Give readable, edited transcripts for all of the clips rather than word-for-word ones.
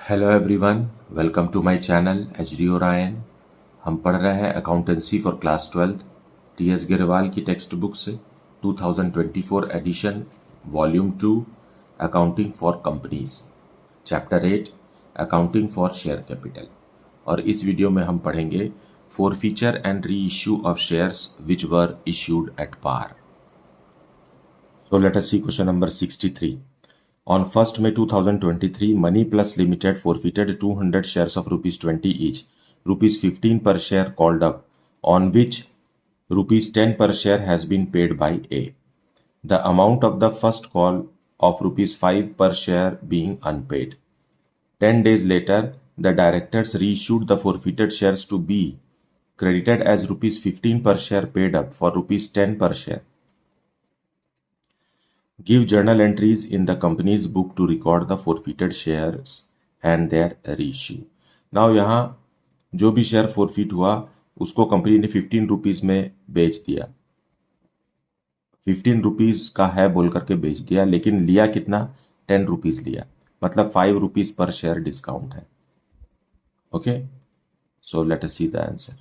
Hello everyone, welcome to my channel H D Orion. हम पढ़ रहे हैं accountancy for class 12 T S Grewal की टेक्स्ट बुक से 2024 edition volume 2 accounting for companies chapter 8 accounting for share capital. और इस video में हम पढ़ेंगे forfeiture and reissue of shares which were issued at par. So let us see question number 63. On 1st May 2023, Money Plus Limited forfeited 200 shares of rupees 20 each, rupees 15 per share called up, on which rupees 10 per share has been paid by A. The amount of the first call of rupees 5 per share being unpaid. 10 days later, the directors reissued the forfeited shares to B, credited as rupees 15 per share paid up for rupees 10 per share. Give journal entries in the company's book to record the forfeited shares and their reissue. Now यहाँ जो भी share forfeit हुआ उसको company ने 15 rupees में बेच दिया, 15 rupees का है बोल करके बेच दिया, लेकिन लिया कितना, 10 रुपीज़ लिया, मतलब 5 रुपीज़ पर शेयर डिस्काउंट है। Okay, so let us see the answer.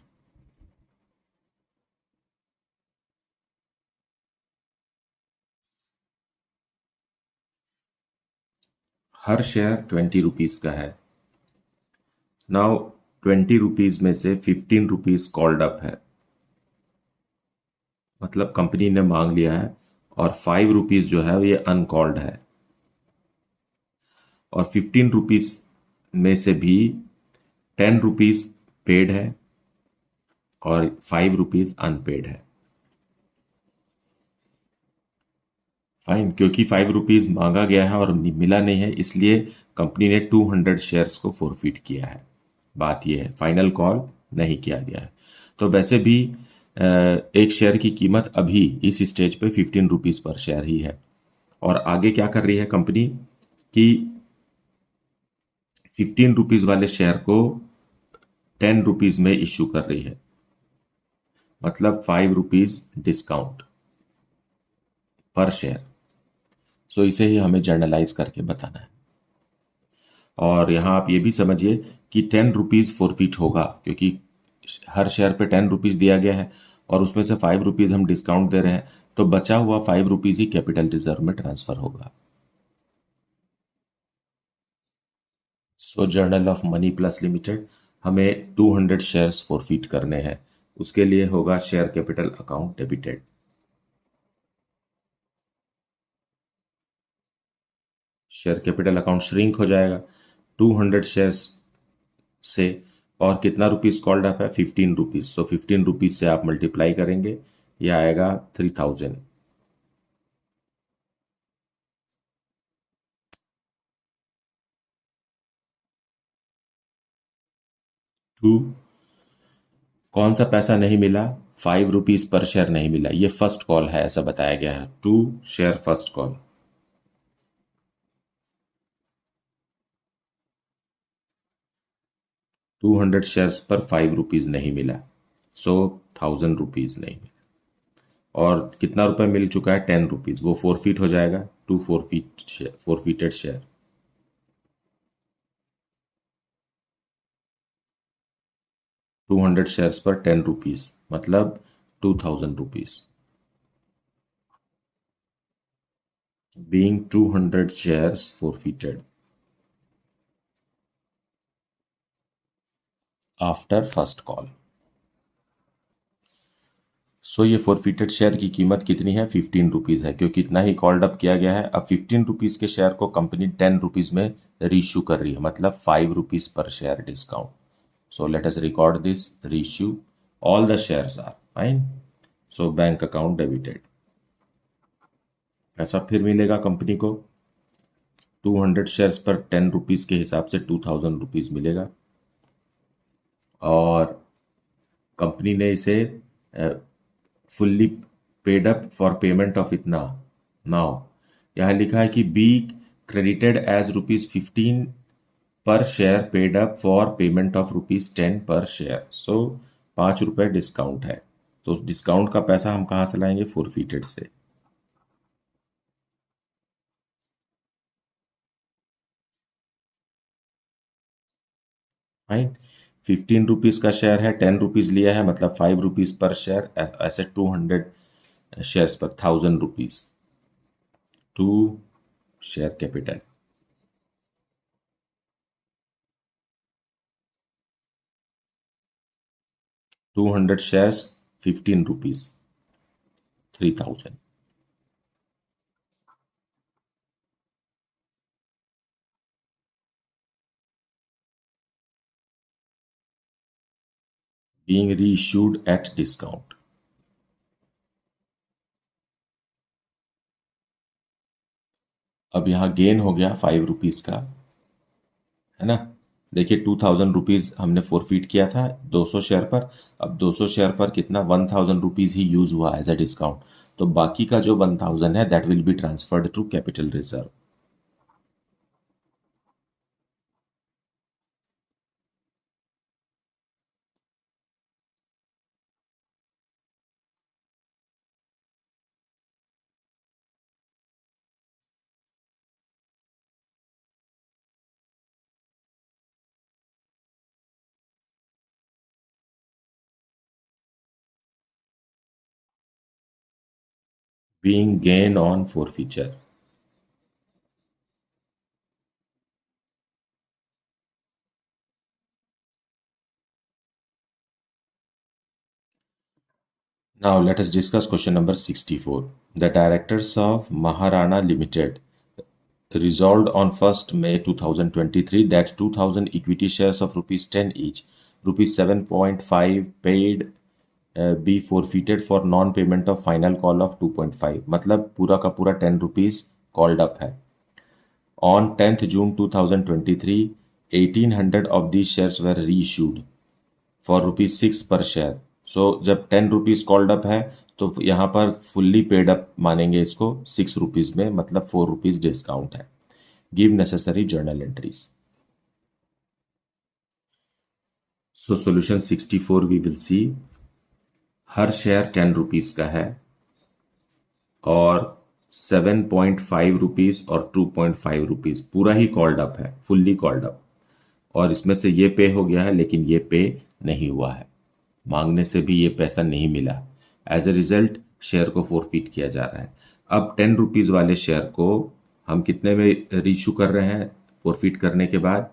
Her share 20 rupees का है। नाउ 20 रुपीज़ में से 15 रुपीज़ कॉल्ड अप है, मतलब कंपनी ने मांग लिया है, और 5 रुपीज़ जो है ये अनकॉल्ड है, और 15 रुपीज़ में से भी 10 रुपीज़ पेड है और 5 रुपीज़ अनपेड है। फाइन, क्योंकि 5 रुपीज़ मांगा गया है और मिला नहीं है, इसलिए कंपनी ने 200 शेयर्स को फोरफिट किया है। बात यह है, फाइनल कॉल नहीं किया गया है। तो वैसे भी एक शेयर की कीमत अभी इस स्टेज पे 15 रुपीज़ पर शेयर ही है, और आगे क्या कर रही है कंपनी कि 15 रुपीज़ वाले शेयर को 10 रुपीज़ में इश्यू कर रही है, मतलब 5 रुपीज़ डिस्काउंट पर शेयर। सो इसे ही हमें जर्नलाइज करके बताना है। और यहाँ आप ये भी समझिए कि 10 रुपीज़ फोरफिट होगा, क्योंकि हर शेयर पे 10 रुपीज़ दिया गया है और उसमें से 5 रुपीज़ हम डिस्काउंट दे रहे हैं, तो बचा हुआ 5 रुपीज़ ही कैपिटल रिजर्व में ट्रांसफर होगा। So journal of money plus limited, हमें 200 शेयर्स फोरफिट करने हैं, उसके लिए होगा share capital account debited. Share capital account shrink हो जाएगा 200 शेयर्स से, और कितना रुपीज़ कॉल्ड अप है, 15 रुपीज़। सो 15 रुपीज़ से आप मल्टीप्लाई करेंगे, यह आएगा 3000। टू, कौन सा पैसा नहीं मिला, 5 रुपीज़ पर शेयर नहीं मिला, ये फर्स्ट कॉल है ऐसा बताया गया है, to share first call. To 200 shares पर 5 रुपीज़ नहीं मिला, सो 1000 रुपीज़ नहीं मिला। और कितना रुपए मिल चुका है, 10 रुपीज़, वो फोरफिट हो जाएगा, to forfeited share. To 200 shares पर 10 रुपीज़, मतलब 2000 rupees. being 200 shares forfeited after first call. So ये फोरफिटेड शेयर की कीमत कितनी है, 15 रुपीज़ है, क्योंकि इतना ही कॉल्ड अप किया गया है। अब 15 रुपीज़ के शेयर को कंपनी 10 रुपीज़ में रीइश्यू कर रही है, मतलब 5 rupees per share discount. So let us record this reissue, all the shares are fine. So bank account debited, पैसा फिर मिलेगा कंपनी को 200 शेयर्स पर 10 रुपीज़ के हिसाब से 2000 रुपीज़ मिलेगा, और कंपनी ने इसे fully paid up for payment of इतना। नाउ यहाँ लिखा है कि बी क्रेडिटेड एज ₹15 पर share paid up for payment of ₹10 पर शेयर। सो 5 रुपये डिस्काउंट है, तो उस डिस्काउंट का पैसा हम कहाँ से लाएंगे, फोरफिटेड से। फाइन। 15 रुपीज़ का शेयर है, 10 रुपीज़ लिया है, मतलब 5 रुपीज़ पर शेयर, ऐसे 200 शेयर्स पर 1000 rupees to share capital. 200 shares, 15 rupees, 3000। being reissued at discount। अब यहाँ गेन हो गया 5 रुपीज़ का, है ना। देखिए 2000 रुपीज़ हमने फोरफीट किया था 200 शेयर पर। अब 200 शेयर पर कितना, 1000 रुपीज़ ही यूज हुआ एज अ डिस्काउंट। तो बाकी का जो 1000 है that will be transferred to capital reserve. Being gain on forfeiture। Now let us discuss question number 64. The directors of Maharana Limited resolved on 1st May 2023 that 2000 equity shares of rupees 10 each, rupees 7.5 paid be forfeited for non-payment of final call of 2.5। मतलब पूरा का पूरा 10 rupees called up है। On 10th June 2023, 1800 of these shares were reissued for rupees 6 per share। सो जब 10 rupees called up है तो यहाँ पर फुल्ली पेड अप मानेंगे इसको 6 रुपीज में, मतलब 4 रुपीज डिस्काउंट है। Give necessary journal entries. So solution 64 we will see. हर शेयर 10 रुपीज का है और 7.5 रुपीज और 2.5 रुपीज पूरा ही कॉल्ड अप है, फुल्ली कॉल्ड अप। और इसमें से ये पे हो गया है लेकिन ये पे नहीं हुआ है, मांगने से भी ये पैसा नहीं मिला। एज ए रिजल्ट शेयर को फोरफीट किया जा रहा है। अब 10 रुपीज वाले शेयर को हम कितने में रीशू कर रहे हैं फोरफीट करने के बाद,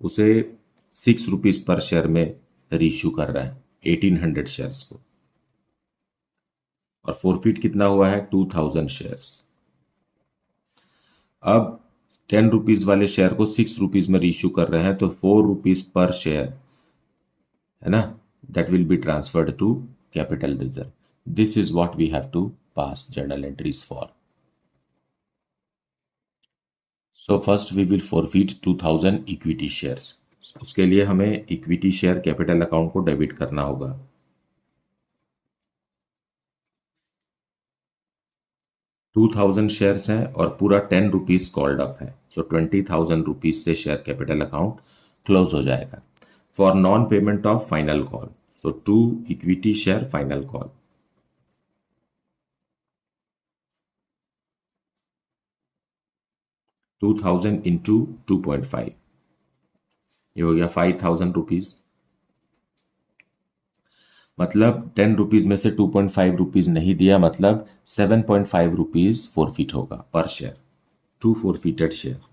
उसे 6 रुपीज पर शेयर में रीशू कर रहे हैं 1800 शेयर्स को। और फोरफीट कितना हुआ है, 2000 शेयर्स। अब 10 रुपीज वाले शेयर को 6 रुपीज में रीशू कर रहे हैं तो 4 रुपीज पर शेयर, है ना, that will be transferred to capital reserve। This is what we have to pass journal entries for। So first we will forfeit 2000 equity shares। उसके लिए हमें इक्विटी शेयर कैपिटल अकाउंट को debit करना होगा। 2000 shares हैं और पूरा 10 रुपीज कॉल्ड अप है, सो 20,000 रुपीज से शेयर कैपिटल अकाउंट क्लोज हो जाएगा। For non payment of final call, so to equity share final call. 2000 into 2.5, ये हो गया 5000 रुपीज। मतलब 10 रुपीज में से 2.5 रुपीज नहीं दिया, मतलब 7.5 रुपीज फोरफिट होगा per share, to forfeited share.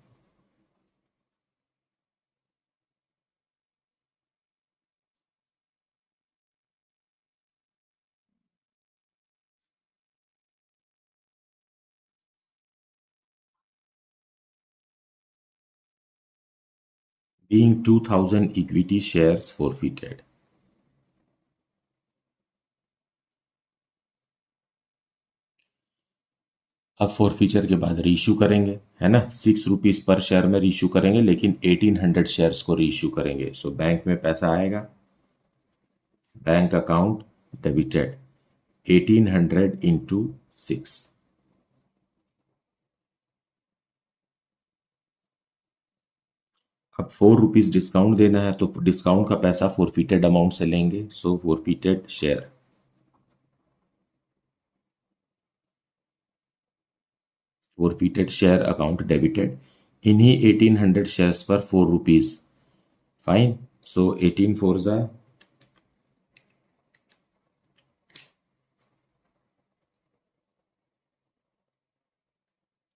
being 2000 equity shares forfeited। अब फॉरफीचर के बाद रीइशू करेंगे, है ना, 6 रुपीज पर शेयर में रीइशू करेंगे लेकिन 1800 शेयर्स को रीइशू करेंगे। सो बैंक में पैसा आएगा, बैंक अकाउंट डेबिटेड 1800 इंटू 6। अब 4 रुपीज डिस्काउंट देना है तो डिस्काउंट का पैसा फॉरफिटेड अमाउंट से लेंगे, so forfeited share, forfeited share account debited. इन्हीं 1800 शेयर्स पर 4 rupees, fine. So 18 fours are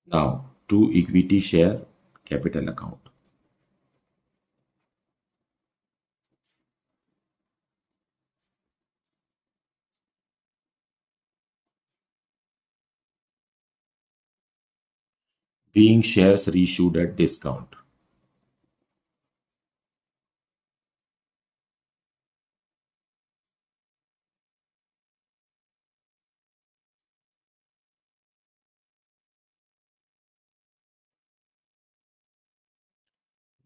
now to equity share capital account. Being shares reissued at discount.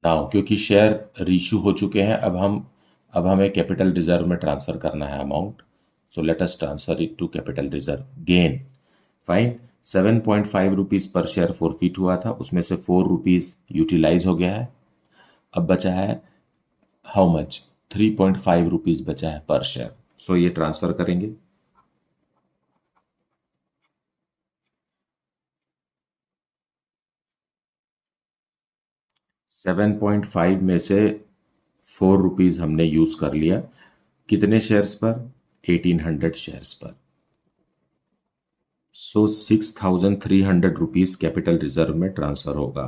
Now क्योंकि शेयर रीइश्यू हो चुके हैं, अब हमें कैपिटल रिजर्व में ट्रांसफर करना है amount. So let us transfer it to capital reserve. Gain fine 7.5 rupees per share forfeit हुआ था, उसमें से 4 रुपीज़ यूटिलाइज हो गया है. अब बचा है हाउ मच, 3.5 रुपीज़ बचा है पर शेयर. सो ये ट्रांसफर करेंगे. $7.5 में से 4 रुपीज़ हमने यूज़ कर लिया. कितने शेयर्स पर? 1800 शेयर्स पर. सो 6300 रुपीज़ कैपिटल रिजर्व में ट्रांसफर होगा.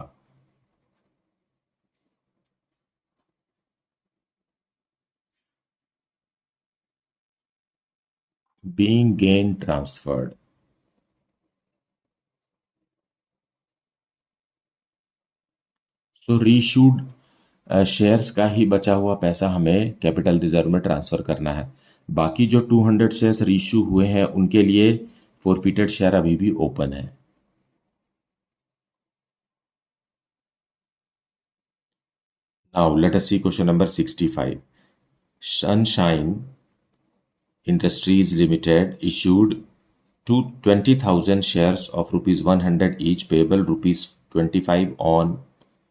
Being gain transferred. So reissued shares का ही बचा हुआ पैसा हमें कैपिटल रिजर्व में ट्रांसफर करना है. बाकी जो 200 शेयर्स रीइश्यू हुए हैं उनके लिए फॉरफिटेड शेयर अभी भी ओपन है. Now let us see question number 65. Sunshine industries limited issued to 20,000 shares of rupees 100 each, payable rupees 25 on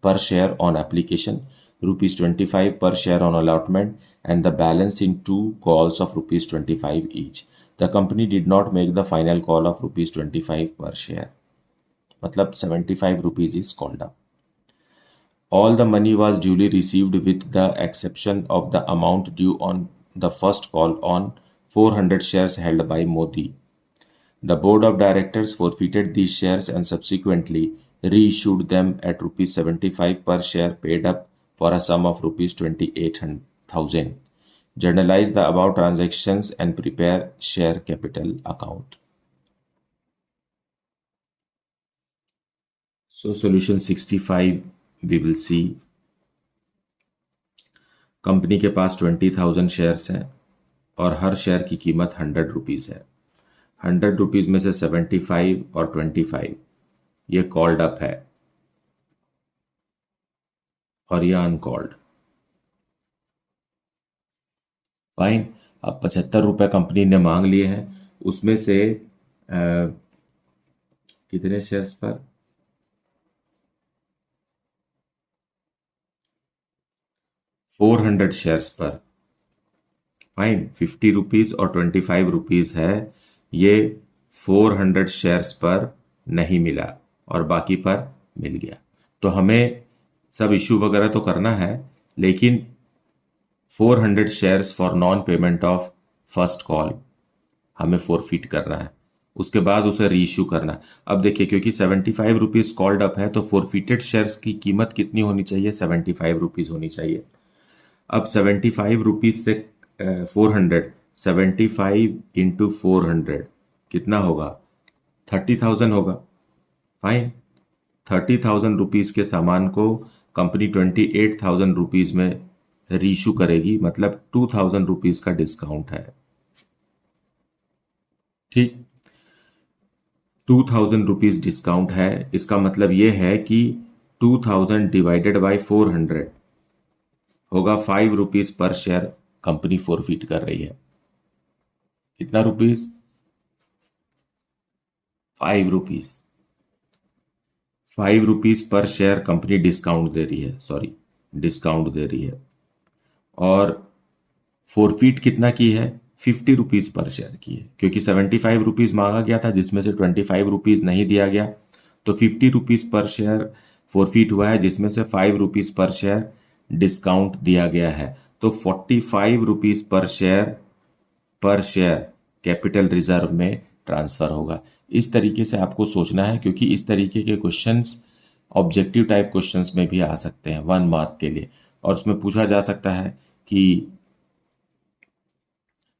per share on application, rupees 25 per share on allotment, and the balance in 2 calls of rupees 25 each. The company did not make the final call of rupees 25 per share. मतलब 75 rupees is called up. All the money was duly received with the exception of the amount due on the first call on 400 shares held by Modi. The board of directors forfeited these shares and subsequently reissued them at rupees 75 per share, paid up for a sum of rupees 28,000. Journalize the above transactions and prepare share capital account. So solution 65 we will see. Company के पास 20,000 shares हैं और हर share की कीमत 100 rupees है. 100 rupees में से 75 और 25 ये कॉल्ड अप है और ये अनकॉल्ड. फाइन. अब 75 रुपये कंपनी ने मांग लिए हैं, उसमें से कितने शेयर्स पर? 400 शेयर्स पर. फाइन. 50 रुपीज़ और 25 रुपीज़ है, ये 400 शेयर्स पर नहीं मिला और बाकी पर मिल गया. तो हमें सब इशू वगैरह तो करना है, लेकिन 400 shares for non payment of first call हमें फॉरफिट करना है, उसके बाद उसे रीइश्यू करना है. अब देखिए, क्योंकि 75 रुपीज़ कॉल्ड अप है तो फॉरफिटेड शेयर्स की कीमत कितनी होनी चाहिए? 75 रुपीज़ होनी चाहिए. अब 75 रुपीज़ से 400, 75 इंटू 400 कितना होगा? 30,000 होगा. फाइन. 30,000 रुपीज़ के सामान को कंपनी 28,000 रुपीज़ में रीइश्यू करेगी, मतलब 2,000 रुपीज़ का डिस्काउंट है. ठीक. 2,000 रुपीज़ डिस्काउंट है. इसका मतलब ये है कि 2,000 डिवाइडेड बाई 400 होगा 5 rupees per share company forfeit कर रही है. कितना rupees? 5 rupees. 5 rupees per share company discount दे रही है, डिस्काउंट दे रही है. और फॉरफिट कितना की है? 50 रुपीज़ पर शेयर की है, क्योंकि 75 रुपीज़ मांगा गया था जिसमें से 25 रुपीज़ नहीं दिया गया, तो 50 रुपीज़ पर शेयर फॉरफिट हुआ है जिसमें से 5 रुपीज़ पर शेयर डिस्काउंट दिया गया है. तो 45 rupees per share capital reserve में ट्रांसफ़र होगा। इस तरीके से आपको सोचना है, क्योंकि इस तरीके के क्वेश्चंस ऑब्जेक्टिव टाइप क्वेश्चंस में भी आ सकते हैं 1 मार्क के लिए, और उसमें पूछा जा सकता है कि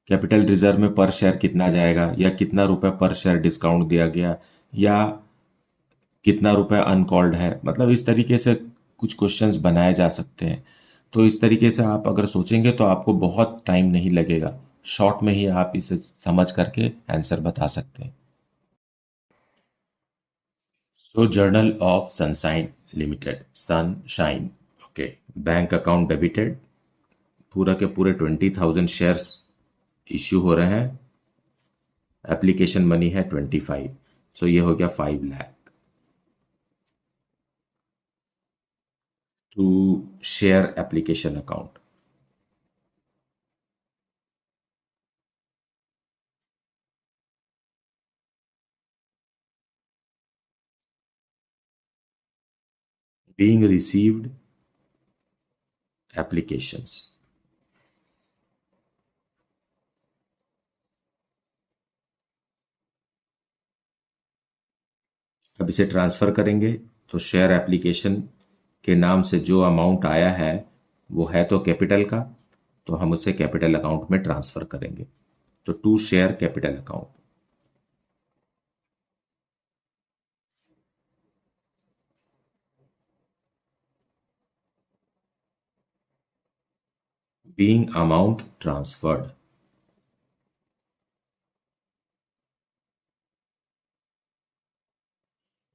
कैपिटल रिजर्व में पर शेयर कितना जाएगा, या कितना रुपए पर शेयर डिस्काउंट दिया गया, या कितना रुपए अनकॉल्ड है। मतलब इस तरीके से कुछ क्वेश्चंस बनाए जा सकते हैं। तो इस तरीके से आप अगर सोचेंगे तो आपको बहुत टाइम नहीं लगेगा, शॉर्ट में ही आप इसे समझ करके आंसर बता सकते हैं। So journal of Sunshine limited, Sunshine, okay, bank account debited, पूरा के पूरे 20,000 शेयर्स इश्यू हो रहे हैं, एप्लीकेशन मनी है 25, सो ये हो गया 5 lakh to share application account. being received applications, अब इसे ट्रांसफ़र करेंगे तो शेयर एप्लीकेशन के नाम से जो अमाउंट आया है वो है तो कैपिटल का, तो हम उसे कैपिटल अकाउंट में ट्रांसफ़र करेंगे, तो to share capital account. Being amount transferred,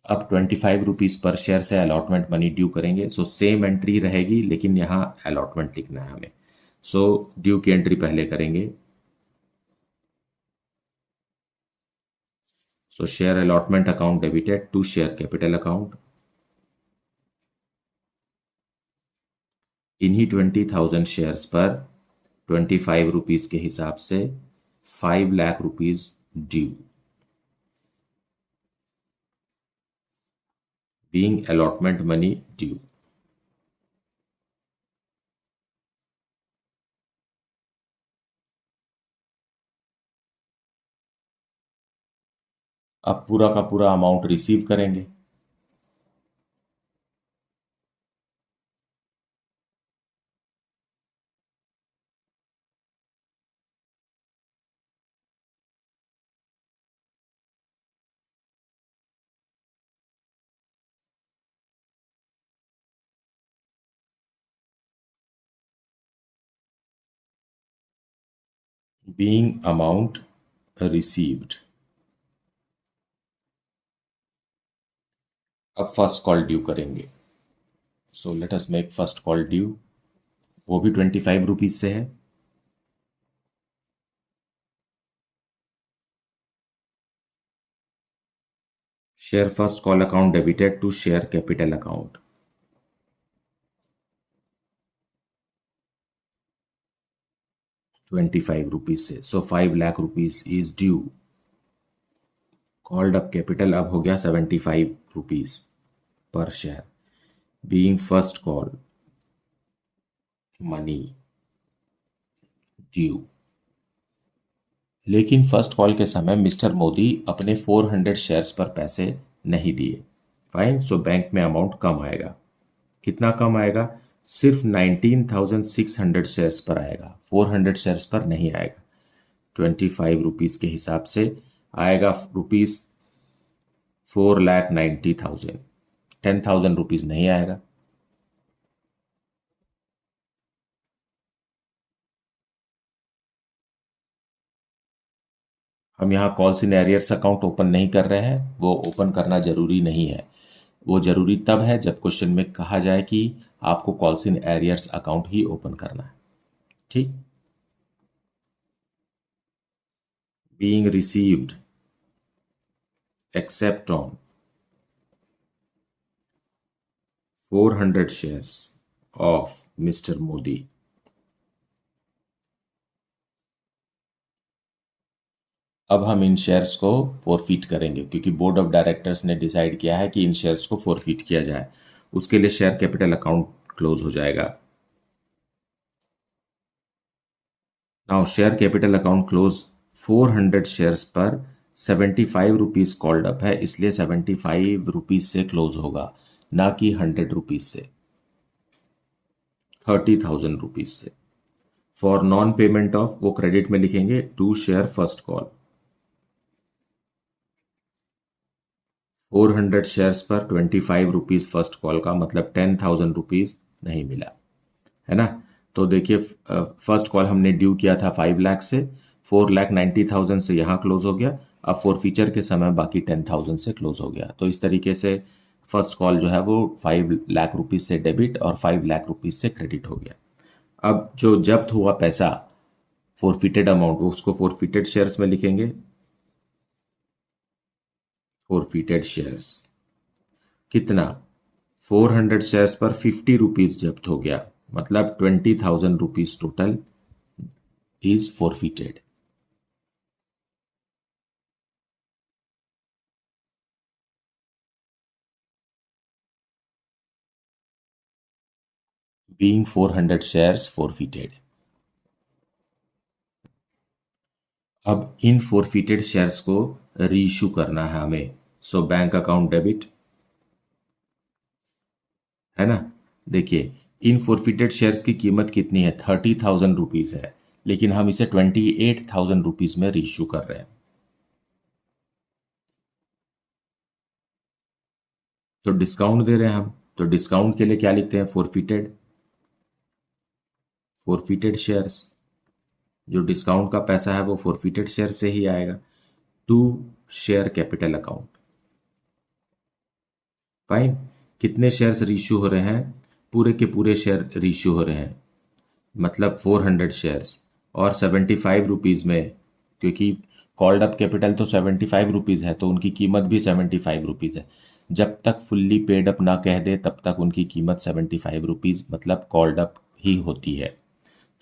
अब 25 रुपीज़ पर शेयर से अलॉटमेंट मनी ड्यू करेंगे। सो सेम एंट्री रहेगी, लेकिन यहाँ अलॉटमेंट लिखना है हमें। सो ड्यू की एंट्री पहले करेंगे। So share allotment account debited to share capital account. इन्हीं 20,000 शेयर्स पर 25 रुपीज़ के हिसाब से 5 lakh rupees due, being allotment money due. अब पूरा का पूरा अमाउंट रिसीव करेंगे। बीइंग अमाउंट रिसीव्ड, अब फर्स्ट कॉल ड्यू करेंगे। So let us make first call due, वो भी 25 रुपीज़ से है। Share first call account debited to share capital account, 25 rupees से। So 5 lakh rupees is due. Called up capital अब हो गया 75 rupees per share, being first call money due. लेकिन first call के समय मिस्टर मोदी अपने 400 शेयर्स पर पैसे नहीं दिए। फाइन, सो बैंक में अमाउंट कम आएगा। कितना कम आएगा? सिर्फ 19,600 शेयर्स पर आएगा, 400 शेयर्स पर नहीं आएगा। 25 रुपीज़ के हिसाब से आएगा रुपीज़ 4,90,000, 10,000 रुपीज़ नहीं आएगा। हम यहाँ calls in arrears account open नहीं कर रहे हैं, वो ओपन करना जरूरी नहीं है। वो जरूरी तब है जब क्वेश्चन में कहा जाए कि आपको calls in arrears account he open करना है। ठीक। Being received except on 400 shares of mister Modi. अब हम इन शेयर्स को फोरफीट करेंगे, क्योंकि बोर्ड ऑफ डायरेक्टर्स ने डिसाइड किया है कि इन शेयर्स को फोरफीट किया जाए। उसके लिए शेयर कैपिटल अकाउंट क्लोज हो जाएगा। Now share capital account close 400 shares पर 75 रुपीज कॉल्ड अप है, इसलिए 75 रुपीज से क्लोज होगा, ना कि 100 रुपीज से, 30,000 रुपीज से। फॉर नॉन पेमेंट ऑफ, वो क्रेडिट में लिखेंगे to share first call. 400 shares पर 25 रुपीज फर्स्ट कॉल का मतलब 10,000 रुपीज नहीं मिला, है ना। तो देखिए फर्स्ट कॉल हमने ड्यू किया था 5 लाख से, 4,90,000 से यहाँ क्लोज हो गया। अब फॉरफीचर के समय बाकी 10,000 से क्लोज हो गया। तो इस तरीके से फर्स्ट कॉल जो है वो 5 लाख रुपीज से डेबिट और 5 लाख रुपीज से क्रेडिट हो गया। अब जो जब्त हुआ पैसा, फॉरफिटेड अमाउंट, उसको फॉरफिटेड शेयर्स में लिखेंगे। फॉरफिटेड शेयर्स कितना, 400 शेयर्स पर 50 रुपीज जब्त हो गया, मतलब 20,000 rupees total is forfeited. being 400 shares forfeited। अब इन फॉरफिटेड शेयर्स को रीइश्यू करना है हमें। सो बैंक अकाउंट डेबिट, है ना। देखिए इन फॉरफिटेड शेयर्स की कीमत कितनी है, 30,000 रुपीज है, लेकिन हम इसे 28,000 रुपीज में रीइश्यू कर रहे हैं। तो डिस्काउंट दे रहे हैं हम, तो डिस्काउंट के लिए क्या लिखते हैं, फॉरफिटेड। फॉरफिटेड शेयर्स, जो डिस्काउंट का पैसा है वो फॉरफिटेड शेयर से ही आएगा। To share capital account, fine. कितने शेयर्स रीइश्यू हो रहे हैं, पूरे के पूरे शेयर रीइश्यू हो रहे हैं, मतलब 400 शेयर्स, और 75 रुपीज़ में, क्योंकि कॉल्ड अप कैपिटल तो 75 रुपीज़ है, तो उनकी कीमत भी 75 रुपीज़ है। जब तक फुल्ली पेड अप ना कह दे तब तक उनकी कीमत 75 रुपीज़ मतलब कॉल्ड अप ही होती है।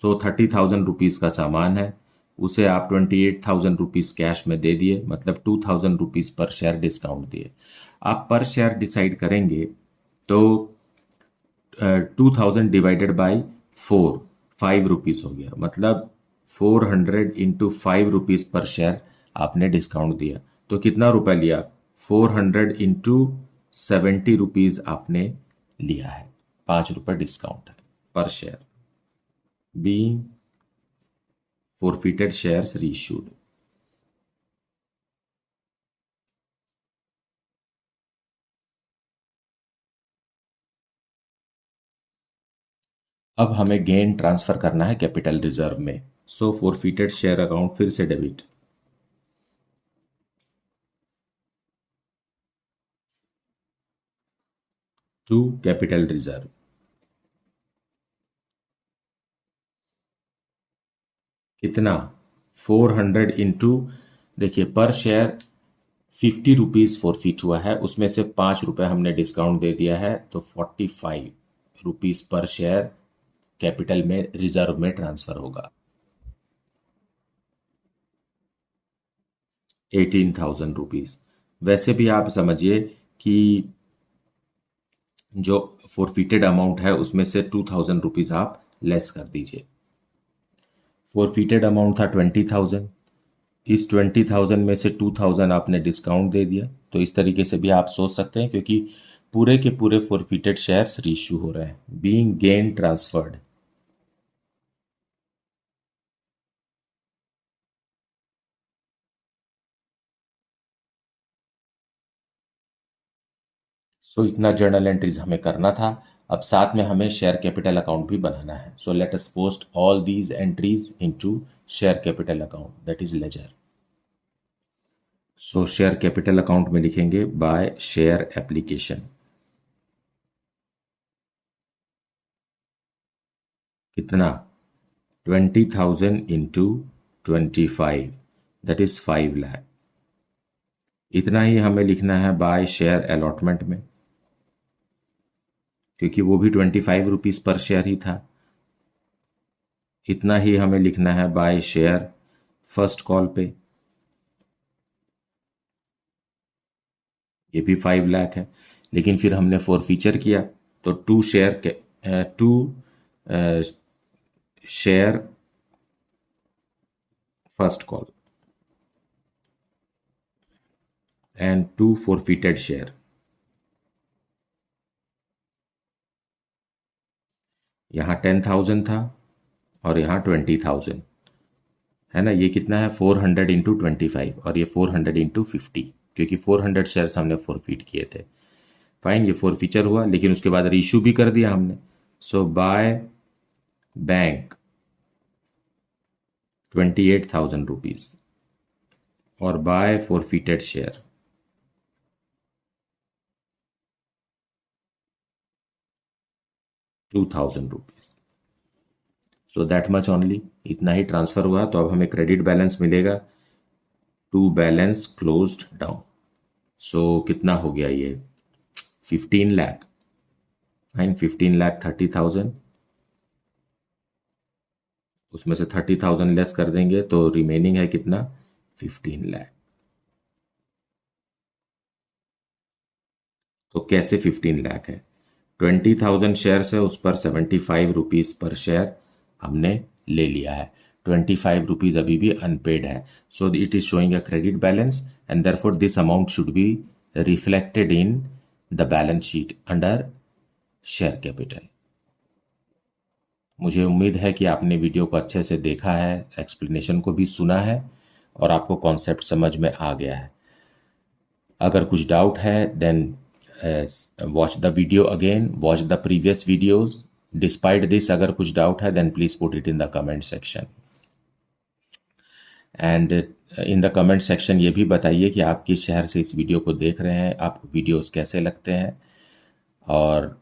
तो 30,000 रुपीज़ का सामान है, उसे आप 28,000 रुपीज़ कैश में दे दिए, मतलब 2,000 रुपीज़ पर शेयर डिस्काउंट दिए। आप पर शेयर डिसाइड करेंगे तो 2,000 डिवाइडेड बाई 4, 5 रुपीज़ हो गया, मतलब 400 इंटू 5 रुपीज़ पर शेयर आपने डिस्काउंट दिया। तो कितना रुपए लिया, 400 इंटू 70 रुपीज़ आपने लिया है, 5 रुपये डिस्काउंट है पर share. being forfeited shares reissued। अब हमें गेन ट्रांसफर करना है कैपिटल रिजर्व में। सो फॉरफिटेड शेयर अकाउंट फिर से डेबिट, टू कैपिटल रिजर्व। कितना, 400 इंटू, देखिए पर शेयर 50 रुपीज़ फॉरफिट हुआ है, उसमें से 5 रुपये हमने डिस्काउंट दे दिया है, तो 45 रुपीज़ पर शेयर कैपिटल में रिजर्व में ट्रांसफर होगा। 18,000 रुपीज़। वैसे भी आप समझिए कि जो फॉरफिटेड अमाउंट है उसमें से 2,000 रुपीज़ आप लेस कर दीजिए। फॉरफिटेड अमाउंट था 20,000, इस 20,000 में से 2,000 आपने डिस्काउंट दे दिया। तो इस तरीके से भी आप सोच सकते हैं, क्योंकि पूरे के पूरे फॉरफिटेड शेयर्स रीइश्यू हो रहे हैं। बीइंग गेन ट्रांसफर्ड, सो इतना जर्नल एंट्रीज हमें करना था। अब साथ में हमें शेयर कैपिटल अकाउंट भी बनाना है। So let us post all these entries into share capital account, that is ledger. सो शेयर कैपिटल अकाउंट में लिखेंगे बाय शेयर एप्लीकेशन। कितना, 20,000 इंटू 25, दैट इज 5 लाख। इतना ही हमें लिखना है बाय शेयर अलॉटमेंट में, क्योंकि वो भी 25 रुपीज़ पर शेयर ही था। इतना ही हमें लिखना है बाय शेयर फर्स्ट कॉल पे, ये भी 5 लाख है। लेकिन फिर हमने फॉरफीचर किया, तो to share first call and 2 forfeited share. यहाँ 10,000 था और यहाँ 20,000 है ना। ये कितना है 400 इंटू 25 और ये 400 इंटू 50 क्योंकि 400 शेयर्स हमने फॉरफीट किए थे। फाइन, ये फॉरफीचर हुआ, लेकिन उसके बाद रीइशू भी कर दिया हमने। सो बाय बैंक 28,000 रुपीज और by forfeited share 2,000 rupees. So that much only, इतना ही ट्रांसफर हुआ। तो अब हमें क्रेडिट बैलेंस मिलेगा to balance closed down. So कितना हो गया ये 15 लाख। फाइन, 15 लाख 30,000, उसमें से 30,000 लेस कर देंगे तो रिमेनिंग है कितना 15 लाख। तो कैसे 15 लाख है, 20,000 शेयर्स है, उस पर 75 रुपीज पर शेयर हमने ले लिया है। 25 रुपीज अभी भी अनपेड है। So it is showing a credit balance and therefore this amount should be reflected in the balance sheet under share capital. मुझे उम्मीद है कि आपने वीडियो को अच्छे से देखा है, एक्सप्लेनेशन को भी सुना है और आपको कॉन्सेप्ट समझ में आ गया है। अगर कुछ डाउट है then watch the video again, watch the previous videos. Despite this अगर कुछ डाउट है then please put it in the comment section. And in the comment section ये भी बताइए कि आप किस शहर से इस वीडियो को देख रहे हैं, आपको वीडियोस कैसे लगते हैं, और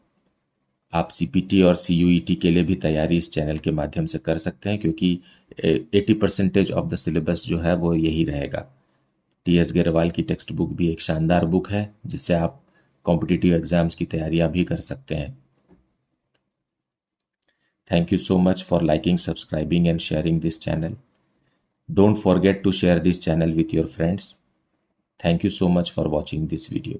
आप सीपीटी और सीयूईटी के लिए भी तैयारी इस चैनल के माध्यम से कर सकते हैं, क्योंकि 80% ऑफ द सिलेबस जो है वो यही रहेगा। टीएस गेरवाल की टेक्स्ट बुक भी एक शानदार बुक है जिससे आप कॉम्पिटिटिव एग्जाम्स की तैयारियां भी कर सकते हैं। Thank you so much for liking, subscribing and sharing this channel. Don't forget to share this channel with your friends. Thank you so much for watching this video.